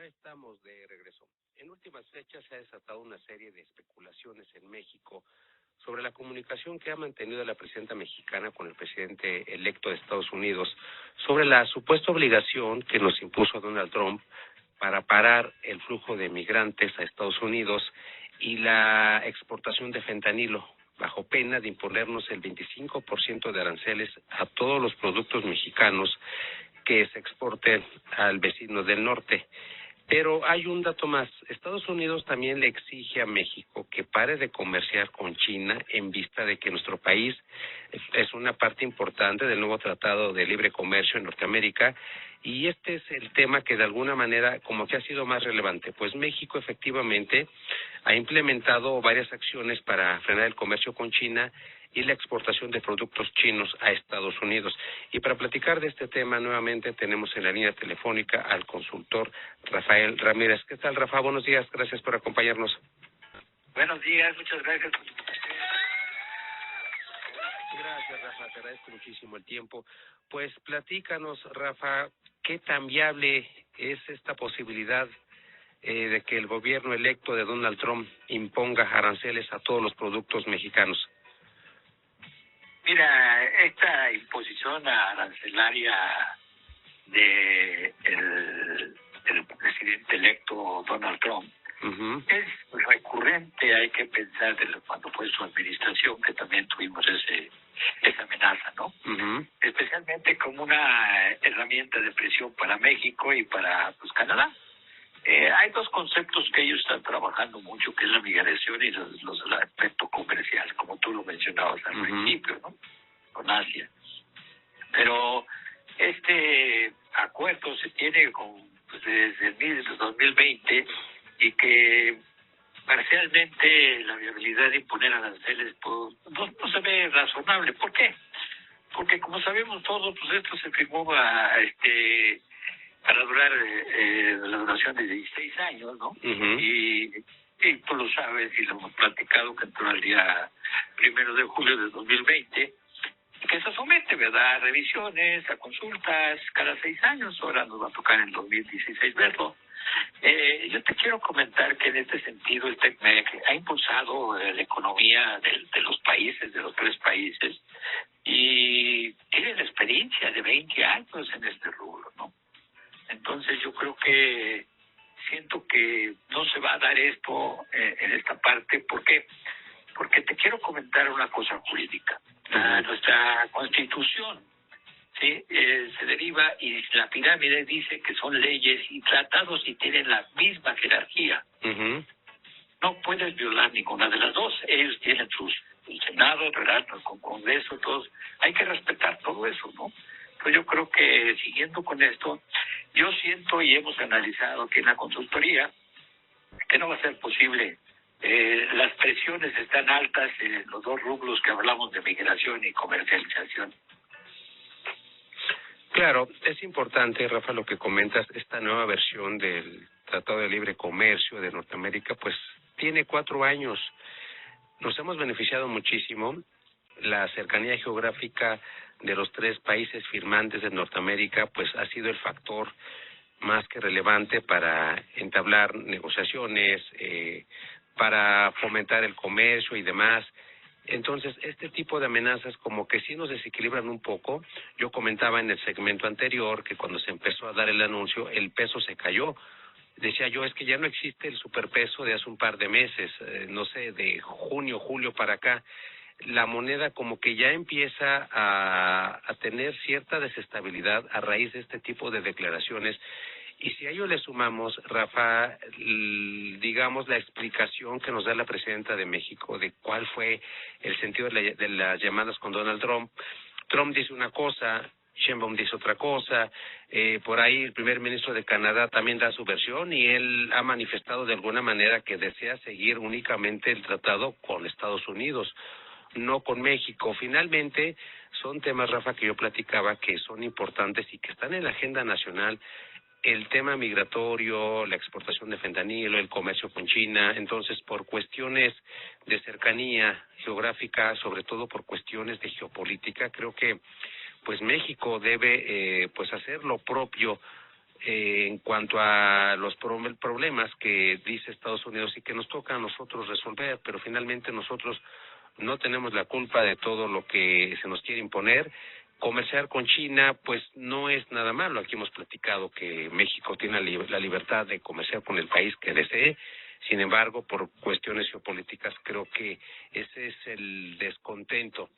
estamos de regreso. En últimas fechas se ha desatado una serie de especulaciones en México sobre la comunicación que ha mantenido la presidenta mexicana con el presidente electo de Estados Unidos sobre la supuesta obligación que nos impuso Donald Trump para parar el flujo de migrantes a Estados Unidos y la exportación de fentanilo, bajo pena de imponernos el 25% de aranceles a todos los productos mexicanos que se exporten al vecino del norte. Pero hay un dato más. Estados Unidos también le exige a México que pare de comerciar con China en vista de que nuestro país es una parte importante del nuevo Tratado de Libre Comercio en Norteamérica, y este es el tema que de alguna manera como que ha sido más relevante. Pues México efectivamente ha implementado varias acciones para frenar el comercio con China y la exportación de productos chinos a Estados Unidos. Y para platicar de este tema nuevamente tenemos en la línea telefónica al consultor Rafael Ramírez. ¿Qué tal, Rafa? Buenos días, gracias por acompañarnos. Buenos días, muchas gracias. Gracias, Rafa, te agradezco muchísimo el tiempo. Pues platícanos, Rafa, ¿qué tan viable es esta posibilidad de que el gobierno electo de Donald Trump imponga aranceles a todos los productos mexicanos? Mira, esta imposición arancelaria de el presidente electo Donald Trump es recurrente. Hay que pensar desde cuando fue su administración que también tuvimos esa amenaza, ¿no? Especialmente como una herramienta de presión para México y para Canadá. Hay dos conceptos que ellos están trabajando mucho, que es la migración y el aspecto comercial, como tú lo mencionabas al principio, ¿no? Con Asia. Pero este acuerdo se tiene desde el 2020 y que parcialmente la viabilidad de imponer aranceles no se ve razonable. ¿Por qué? Porque como sabemos todos, esto se firmó para durar la duración de 16 años, ¿no? Y tú lo sabes y lo hemos platicado, que entró el día 1 de julio de 2020, que se somete, ¿verdad?, a revisiones, a consultas cada 6 años. Ahora nos va a tocar en 2016 verlo. Yo te quiero comentar que en este sentido el TECMEC ha impulsado la economía de los países, de los 3 países, y tiene la experiencia de 20 años en este rubro, ¿no? Entonces yo creo que siento que no se va a dar esto en esta parte. ¿Por qué? Porque te quiero comentar una cosa jurídica. Nuestra Constitución, ¿sí? Se deriva, y la pirámide dice que son leyes y tratados y tienen la misma jerarquía. No puedes violar ninguna de las dos. Ellos tienen su Senado, ¿verdad?, con Congreso, todos. Hay que respetar todo eso, ¿no? Pues yo creo que siguiendo con esto, yo siento y hemos analizado aquí en la consultoría que no va a ser posible. Las presiones están altas en los dos rubros que hablamos de migración y comercialización. Claro, es importante, Rafa, lo que comentas. Esta nueva versión del Tratado de Libre Comercio de Norteamérica, pues tiene 4 años. Nos hemos beneficiado muchísimo. La cercanía geográfica de los 3 países firmantes de Norteamérica, pues ha sido el factor más que relevante para entablar negociaciones, para fomentar el comercio y demás. Entonces, este tipo de amenazas como que sí nos desequilibran un poco. Yo comentaba en el segmento anterior que cuando se empezó a dar el anuncio, el peso se cayó. Decía yo, es que ya no existe el superpeso de hace un par de meses, no sé, de junio, julio para acá. La moneda como que ya empieza a tener cierta desestabilidad a raíz de este tipo de declaraciones. Y si a ello le sumamos, Rafa, digamos, la explicación que nos da la presidenta de México de cuál fue el sentido de las llamadas con Donald Trump. Trump dice una cosa, Sheinbaum dice otra cosa, por ahí el primer ministro de Canadá también da su versión, y él ha manifestado de alguna manera que desea seguir únicamente el tratado con Estados Unidos, no con México. Finalmente, son temas, Rafa, que yo platicaba que son importantes y que están en la agenda nacional. El tema migratorio, la exportación de fentanilo, el comercio con China. Entonces, por cuestiones de cercanía geográfica, sobre todo por cuestiones de geopolítica, creo que pues México debe pues hacer lo propio en cuanto a los problemas que dice Estados Unidos y que nos toca a nosotros resolver, pero finalmente nosotros no tenemos la culpa de todo lo que se nos quiere imponer. Comerciar con China, pues no es nada malo. Aquí hemos platicado que México tiene la libertad de comerciar con el país que desee. Sin embargo, por cuestiones geopolíticas, creo que ese es el descontento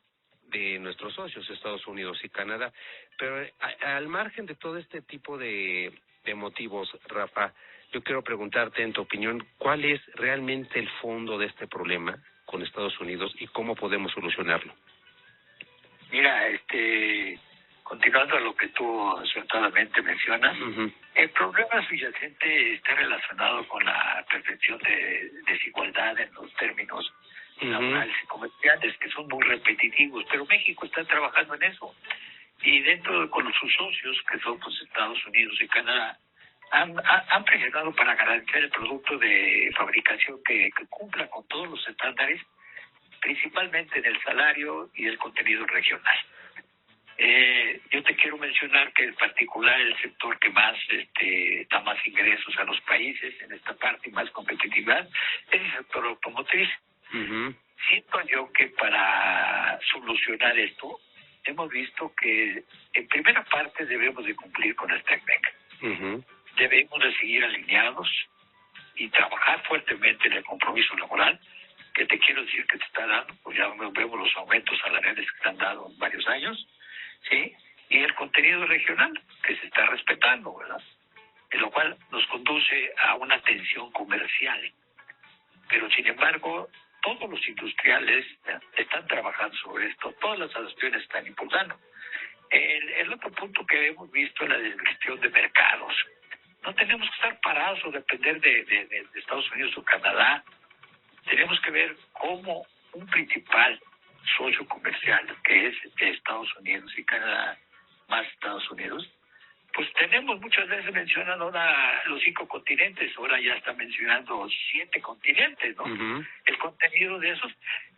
de nuestros socios, Estados Unidos y Canadá. Pero al margen de todo este tipo de motivos, Rafa, yo quiero preguntarte, en tu opinión, ¿cuál es realmente el fondo de este problema con Estados Unidos y cómo podemos solucionarlo? Mira, continuando a lo que tú acertadamente mencionas, el problema subyacente está relacionado con la percepción de desigualdad en los términos laborales y comerciales, que son muy repetitivos, pero México está trabajando en eso. Y con sus socios, que son pues Estados Unidos y Canadá, han presionado para garantizar el producto de fabricación que cumpla con todos los estándares, principalmente en el salario y el contenido regional. Yo te quiero mencionar que en particular el sector que más da más ingresos a los países en esta parte y más competitividad es el sector automotriz. Siento yo que para solucionar esto hemos visto que en primera parte debemos de cumplir con el TECMEC. Debemos de seguir alineados y trabajar fuertemente en el compromiso laboral, que te quiero decir que te está dando, pues ya vemos los aumentos salariales que te han dado en varios años, ¿sí? Y el contenido regional, que se está respetando, ¿verdad? En lo cual nos conduce a una tensión comercial. Pero, sin embargo, todos los industriales están trabajando sobre esto, todas las asociaciones están impulsando. El otro punto que hemos visto es la desgestión de mercados. No tenemos que estar parados o depender de Estados Unidos o Canadá. Tenemos que ver cómo un principal socio comercial, que es Estados Unidos y Canadá, más Estados Unidos, pues tenemos muchas veces mencionan ahora los 5 continentes, ahora ya está mencionando 7 continentes, ¿no? El contenido de esos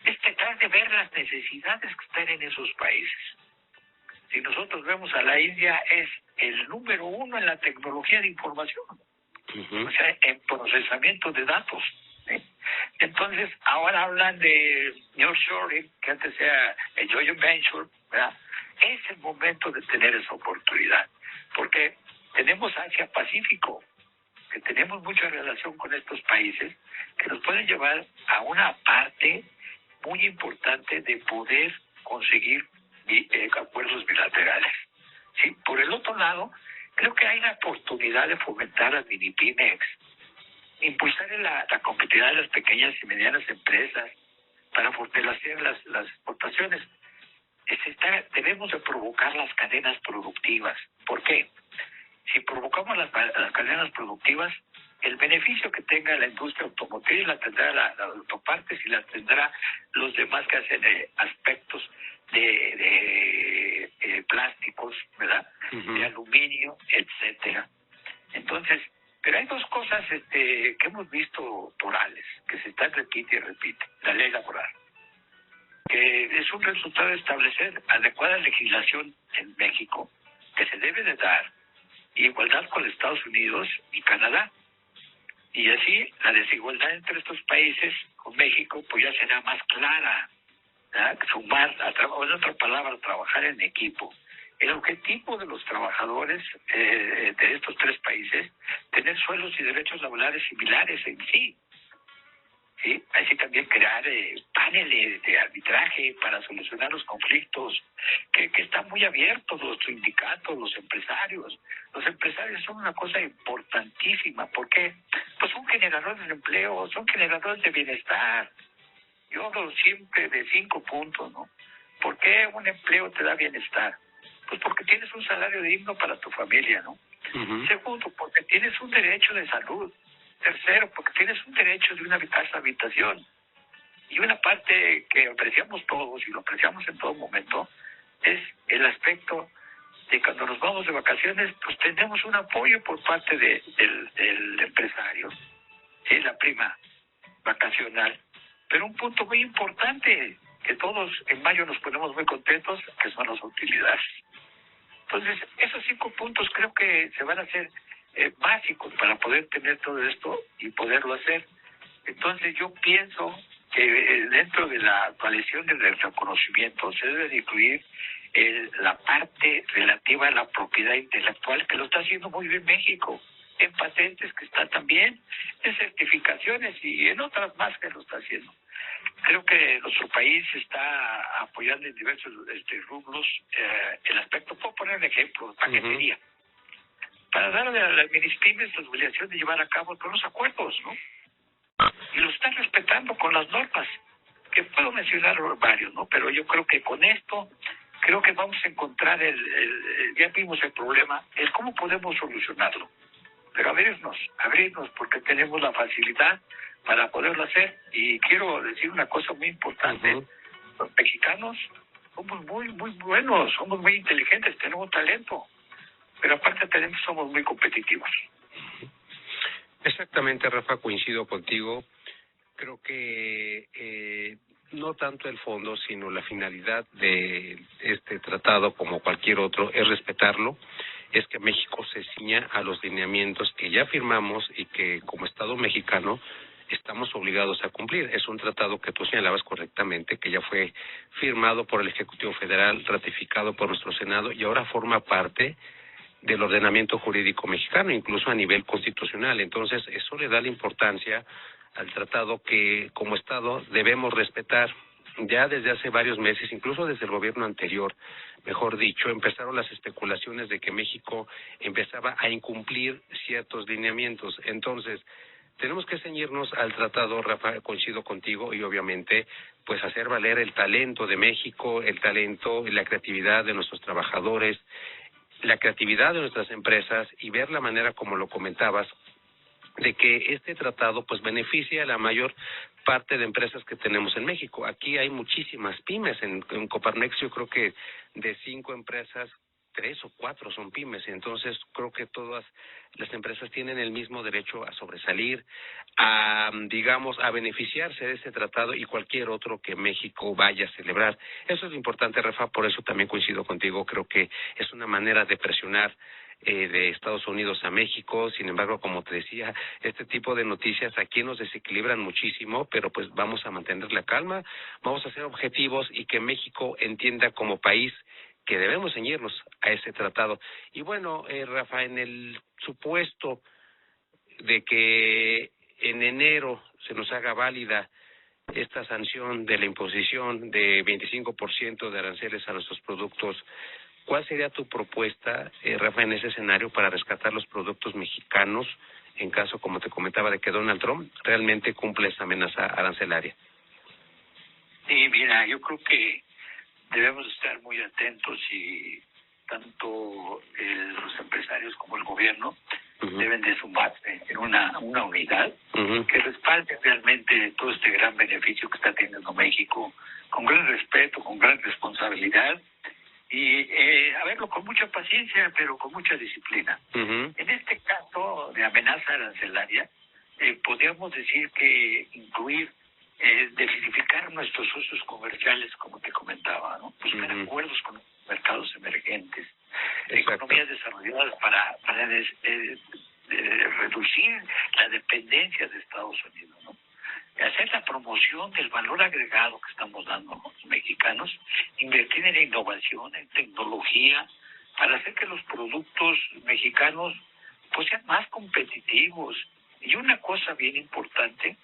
es tratar de ver las necesidades que están en esos países. Si nosotros vemos a la India, es el número 1 en la tecnología de información, o sea, en procesamiento de datos. ¿Sí? Entonces, ahora hablan de nearshoring, que antes era el joint venture, ¿verdad? Es el momento de tener esa oportunidad, porque tenemos Asia-Pacífico, que tenemos mucha relación con estos países, que nos pueden llevar a una parte muy importante de poder conseguir acuerdos bilaterales. ¿Sí? Por el otro lado, creo que hay la oportunidad de fomentar las mini-pymes, impulsar la competitividad de las pequeñas y medianas empresas para fortalecer las exportaciones. Debemos de provocar las cadenas productivas. ¿Por qué? Si provocamos las cadenas productivas, el beneficio que tenga la industria automotriz la tendrá las autopartes y la tendrá los demás que hacen aspectos de plásticos, ¿verdad? De aluminio, etcétera. Entonces, pero hay dos cosas que hemos visto orales, que se están repite y repite. La ley laboral, que es un resultado de establecer adecuada legislación en México, que se debe de dar igualdad con Estados Unidos y Canadá. Y así la desigualdad entre estos países con México pues ya será más clara, ¿verdad? Sumar, o en otra palabra, trabajar en equipo. El objetivo de los trabajadores de estos 3 países, tener sueldos y derechos laborales similares en sí. ¿Sí? Así también crear paneles de arbitraje para solucionar los conflictos, que están muy abiertos los sindicatos, los empresarios. Los empresarios son una cosa importantísima, porque pues son generadores de empleo, son generadores de bienestar. Yo hablo siempre de 5 puntos, ¿no? ¿Por qué un empleo te da bienestar? Pues porque tienes un salario digno para tu familia, ¿no? Segundo, porque tienes un derecho de salud. Tercero, porque tienes un derecho de una casa habitación. Y una parte que apreciamos todos y lo apreciamos en todo momento es el aspecto de cuando nos vamos de vacaciones, pues tenemos un apoyo por parte del empresario, ¿sí? La prima vacacional. Pero un punto muy importante, que todos en mayo nos ponemos muy contentos, que son las utilidades. Entonces, esos 5 puntos creo que se van a hacer básicos para poder tener todo esto y poderlo hacer. Entonces yo pienso que dentro de la coalición del reconocimiento se debe de incluir la parte relativa a la propiedad intelectual, que lo está haciendo muy bien México, en patentes que está también, en certificaciones y en otras más que lo está haciendo. Creo que nuestro país está apoyando en diversos rubros el aspecto. Puedo poner un ejemplo, paquetería. Para darle a las minispymes la obligación de llevar a cabo todos los acuerdos, ¿no? Y lo están respetando con las normas, que puedo mencionar varios, ¿no? Pero yo creo que con esto, creo que vamos a encontrar ya vimos el problema, el cómo podemos solucionarlo. Pero abrirnos, porque tenemos la facilidad para poderlo hacer. Y quiero decir una cosa muy importante. Los mexicanos somos muy buenos, somos muy inteligentes, tenemos talento, pero aparte somos muy competitivos. Exactamente, Rafa, coincido contigo. Creo que no tanto el fondo, sino la finalidad de este tratado, como cualquier otro, es respetarlo, es que México se ciña a los lineamientos que ya firmamos y que como Estado mexicano estamos obligados a cumplir. Es un tratado que tú señalabas correctamente, que ya fue firmado por el Ejecutivo Federal, ratificado por nuestro Senado y ahora forma parte del ordenamiento jurídico mexicano, incluso a nivel constitucional. Entonces, eso le da la importancia al tratado que como Estado debemos respetar. Ya desde hace varios meses, incluso desde el gobierno anterior, mejor dicho, empezaron las especulaciones de que México empezaba a incumplir ciertos lineamientos. Entonces, tenemos que ceñirnos al tratado, Rafa, coincido contigo, y obviamente, pues hacer valer el talento de México, el talento y la creatividad de nuestros trabajadores, la creatividad de nuestras empresas y ver la manera, como lo comentabas, de que este tratado pues beneficie a la mayor parte de empresas que tenemos en México. Aquí hay muchísimas pymes, en Coparmex yo creo que de 5 empresas, 3 o 4 son pymes, entonces creo que todas las empresas tienen el mismo derecho a sobresalir, a beneficiarse de ese tratado y cualquier otro que México vaya a celebrar. Eso es lo importante, Rafa, por eso también coincido contigo, creo que es una manera de presionar de Estados Unidos a México. Sin embargo, como te decía, este tipo de noticias aquí nos desequilibran muchísimo, pero pues vamos a mantener la calma, vamos a ser objetivos y que México entienda como país que debemos ceñirnos a ese tratado. Y bueno, Rafa, en el supuesto de que en enero se nos haga válida esta sanción de la imposición de 25% de aranceles a nuestros productos, ¿cuál sería tu propuesta, Rafa, en ese escenario para rescatar los productos mexicanos en caso, como te comentaba, de que Donald Trump realmente cumple esa amenaza arancelaria? Sí, mira, yo creo que debemos estar muy atentos y tanto los empresarios como el gobierno deben de sumarse en una unidad que respalde realmente todo este gran beneficio que está teniendo México, con gran respeto, con gran responsabilidad y a verlo con mucha paciencia, pero con mucha disciplina. En este caso de amenaza arancelaria, podríamos decir que incluir diversificar nuestros socios comerciales, como te comentaba, ¿no? Buscar acuerdos con mercados emergentes, economías desarrolladas para reducir la dependencia de Estados Unidos, ¿no? Hacer la promoción del valor agregado que estamos dando los mexicanos, invertir en innovación, en tecnología, para hacer que los productos mexicanos pues sean más competitivos. Y una cosa bien importante,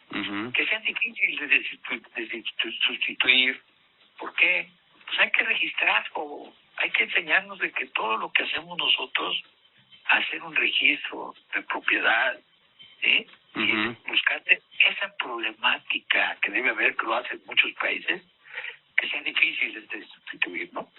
que sean difíciles de sustituir. ¿Por qué? Pues hay que registrarlo, hay que enseñarnos de que todo lo que hacemos nosotros, hacer un registro de propiedad, ¿sí? Y buscar esa problemática que debe haber, que lo hacen muchos países, que sean difíciles de sustituir, ¿no?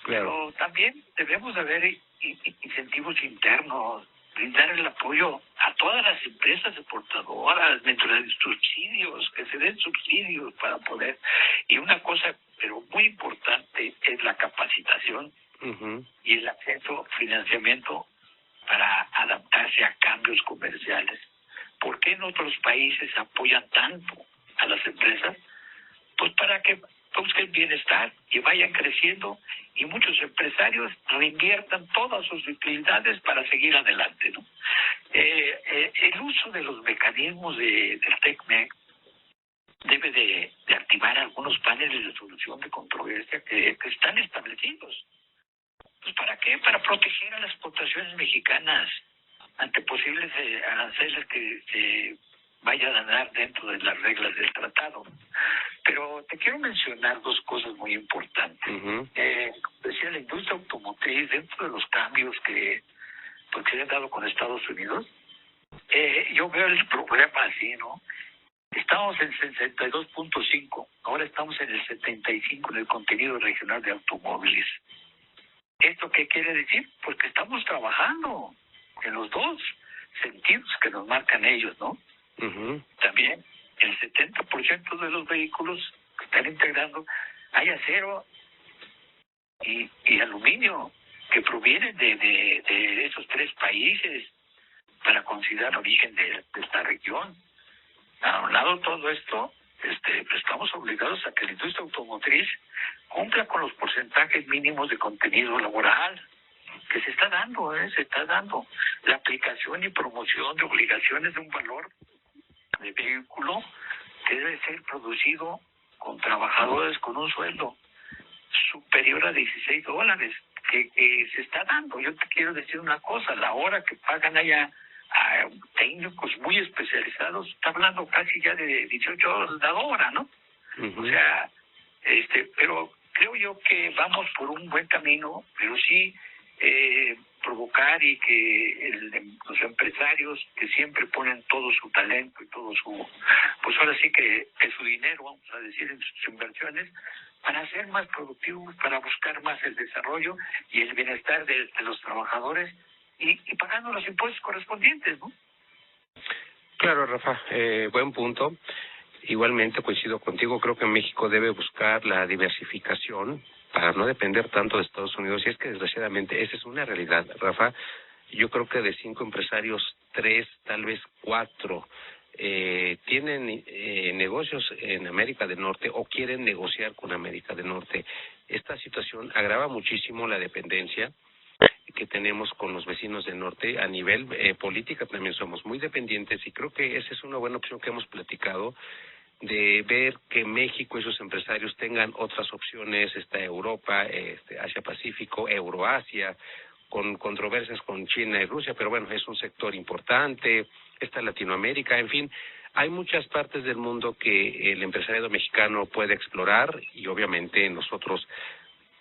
Claro. Pero también debemos de haber incentivos internos, brindar el apoyo a todas las empresas exportadoras, dentro de subsidios, que se den subsidios para poder. Y una cosa, pero muy importante, es la capacitación y el acceso a financiamiento para adaptarse a cambios comerciales. ¿Por qué en otros países apoyan tanto a las empresas? Pues para que busquen bienestar y vayan creciendo y muchos empresarios reinviertan todas sus utilidades para seguir adelante, ¿no? uso de los mecanismos del TECMEC debe de activar algunos paneles de solución de controversia que están establecidos. Pues ¿para qué? Para proteger a las exportaciones mexicanas ante posibles aranceles que se vayan a dar dentro de las reglas del tratado. Pero te quiero mencionar dos cosas muy importantes. Decía, la industria automotriz, dentro de los cambios que se han dado con Estados Unidos, yo veo el problema así, ¿no? Estamos en 62.5, ahora estamos en el 75 en el contenido regional de automóviles. ¿Esto qué quiere decir? Pues que estamos trabajando en los dos sentidos que nos marcan ellos, ¿no? También el 70% de los vehículos que están integrando hay acero y aluminio que provienen de esos tres países para considerar origen de esta región. A un lado todo esto, pues estamos obligados a que la industria automotriz cumpla con los porcentajes mínimos de contenido laboral que se está dando, la aplicación y promoción de obligaciones de un valor de vehículo que debe ser producido con trabajadores con un sueldo superior a $16 que se está dando. Yo te quiero decir una cosa, la hora que pagan allá a técnicos muy especializados está hablando casi ya de $18 la hora, ¿no? O sea, pero creo yo que vamos por un buen camino, pero sí provocar y que los empresarios que siempre ponen todo su talento y todo su, pues ahora sí que su dinero, vamos a decir, en sus inversiones, para ser más productivos, para buscar más el desarrollo y el bienestar de los trabajadores y pagando los impuestos correspondientes, ¿no? Claro, Rafa, buen punto. Igualmente coincido contigo, creo que México debe buscar la diversificación para no depender tanto de Estados Unidos, y es que desgraciadamente esa es una realidad, Rafa. Yo creo que de 5 empresarios, 3, tal vez 4, tienen negocios en América del Norte o quieren negociar con América del Norte. Esta situación agrava muchísimo la dependencia que tenemos con los vecinos del norte. A nivel política también somos muy dependientes y creo que esa es una buena opción que hemos platicado, de ver que México y sus empresarios tengan otras opciones, Europa, Asia-Pacífico, Euroasia, con controversias con China y Rusia, pero bueno, es un sector importante, está Latinoamérica, en fin, hay muchas partes del mundo que el empresariado mexicano puede explorar y obviamente nosotros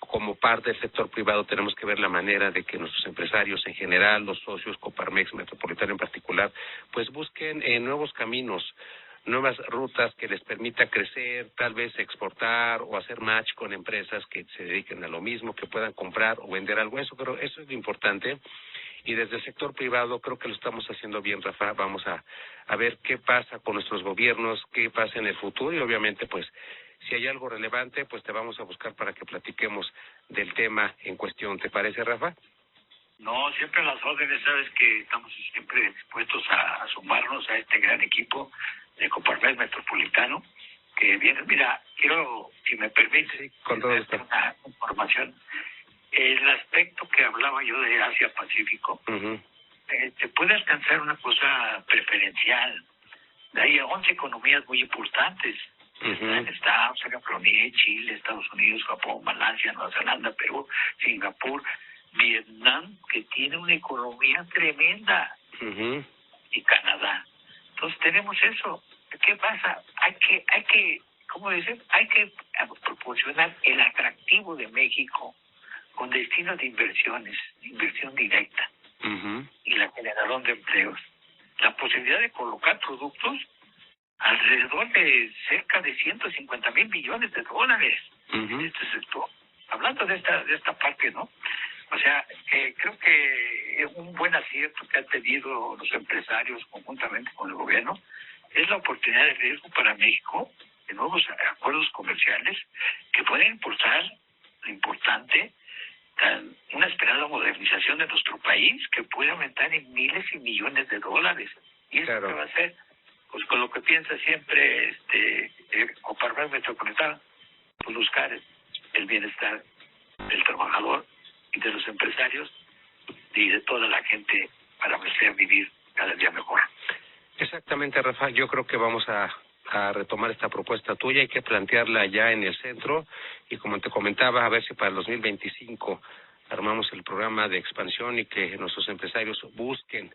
como parte del sector privado tenemos que ver la manera de que nuestros empresarios en general, los socios, Coparmex, Metropolitano en particular, pues busquen nuevos caminos, nuevas rutas que les permita crecer, tal vez exportar o hacer match con empresas que se dediquen a lo mismo, que puedan comprar o vender algo. Pero eso es lo importante. Y desde el sector privado creo que lo estamos haciendo bien, Rafa. Vamos a ver qué pasa con nuestros gobiernos, qué pasa en el futuro y obviamente pues si hay algo relevante pues te vamos a buscar para que platiquemos del tema en cuestión. ¿Te parece, Rafa? No, siempre a las órdenes, sabes que estamos siempre dispuestos a sumarnos a este gran equipo de Coparmex Metropolitano, que viene, mira, quiero, si me permite, con todo esto, una información. El aspecto que hablaba yo de Asia-Pacífico, se puede alcanzar una cosa preferencial. Hay 11 economías muy importantes. Está, por ejemplo, Chile, Estados Unidos, Japón, Malasia, Nueva Zelanda, Perú, Singapur, Vietnam, que tiene una economía tremenda, y Canadá. Entonces tenemos eso. ¿Qué pasa? Hay que, ¿cómo dicen? Hay que proporcionar el atractivo de México con destinos de inversiones, inversión directa, y la generación de empleos. La posibilidad de colocar productos alrededor de cerca de $150,000 millones en este sector. Hablando de esta parte, ¿no? O sea, creo que es un buen acierto que han tenido los empresarios conjuntamente con el gobierno. Es la oportunidad de riesgo para México de nuevos acuerdos comerciales que pueden impulsar lo importante, una esperada modernización de nuestro país que puede aumentar en miles y millones de dólares. Y eso que va a hacer, pues con lo que piensa siempre Coparmex Metropolitano, pues buscar el bienestar del trabajador y de los empresarios y de toda la gente para hacer vivir cada día mejor. Exactamente, Rafa. Yo creo que vamos a retomar esta propuesta tuya. Hay que plantearla ya en el centro y, como te comentaba, a ver si para el 2025 armamos el programa de expansión y que nuestros empresarios busquen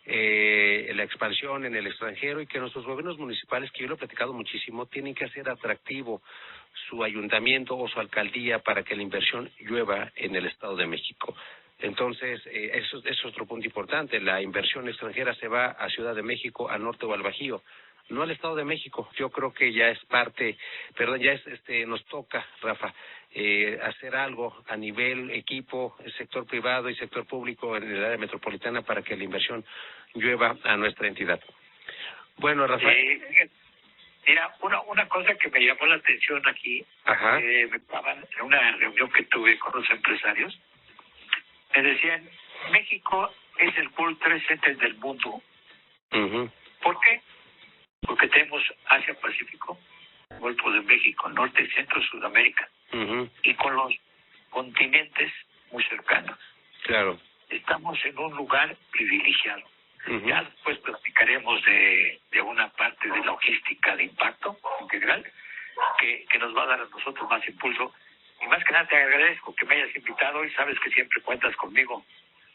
la expansión en el extranjero y que nuestros gobiernos municipales, que yo lo he platicado muchísimo, tienen que hacer atractivo su ayuntamiento o su alcaldía para que la inversión llueva en el Estado de México. Entonces, eso es otro punto importante. La inversión extranjera se va a Ciudad de México, al norte o al Bajío, no al Estado de México. Yo creo que ya es nos toca, Rafa, hacer algo a nivel equipo, el sector privado y sector público en el área metropolitana para que la inversión llueva a nuestra entidad. Bueno, Rafa. Mira, una cosa que me llamó la atención aquí, en una reunión que tuve con los empresarios, me decían, México es el World Trade Center del mundo. ¿Por qué? Porque tenemos Asia-Pacífico, Golfo de México, Norte, Centro, Sudamérica, y con los continentes muy cercanos. Claro. Estamos en un lugar privilegiado. Ya después platicaremos de una parte de logística de impacto integral que nos va a dar a nosotros más impulso. Y más que nada te agradezco que me hayas invitado y sabes que siempre cuentas conmigo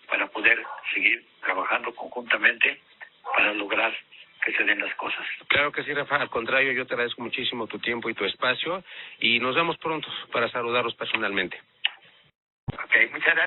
para poder seguir trabajando conjuntamente para lograr que se den las cosas. Claro que sí, Rafa. Al contrario, yo te agradezco muchísimo tu tiempo y tu espacio y nos vemos pronto para saludaros personalmente. Ok, muchas gracias.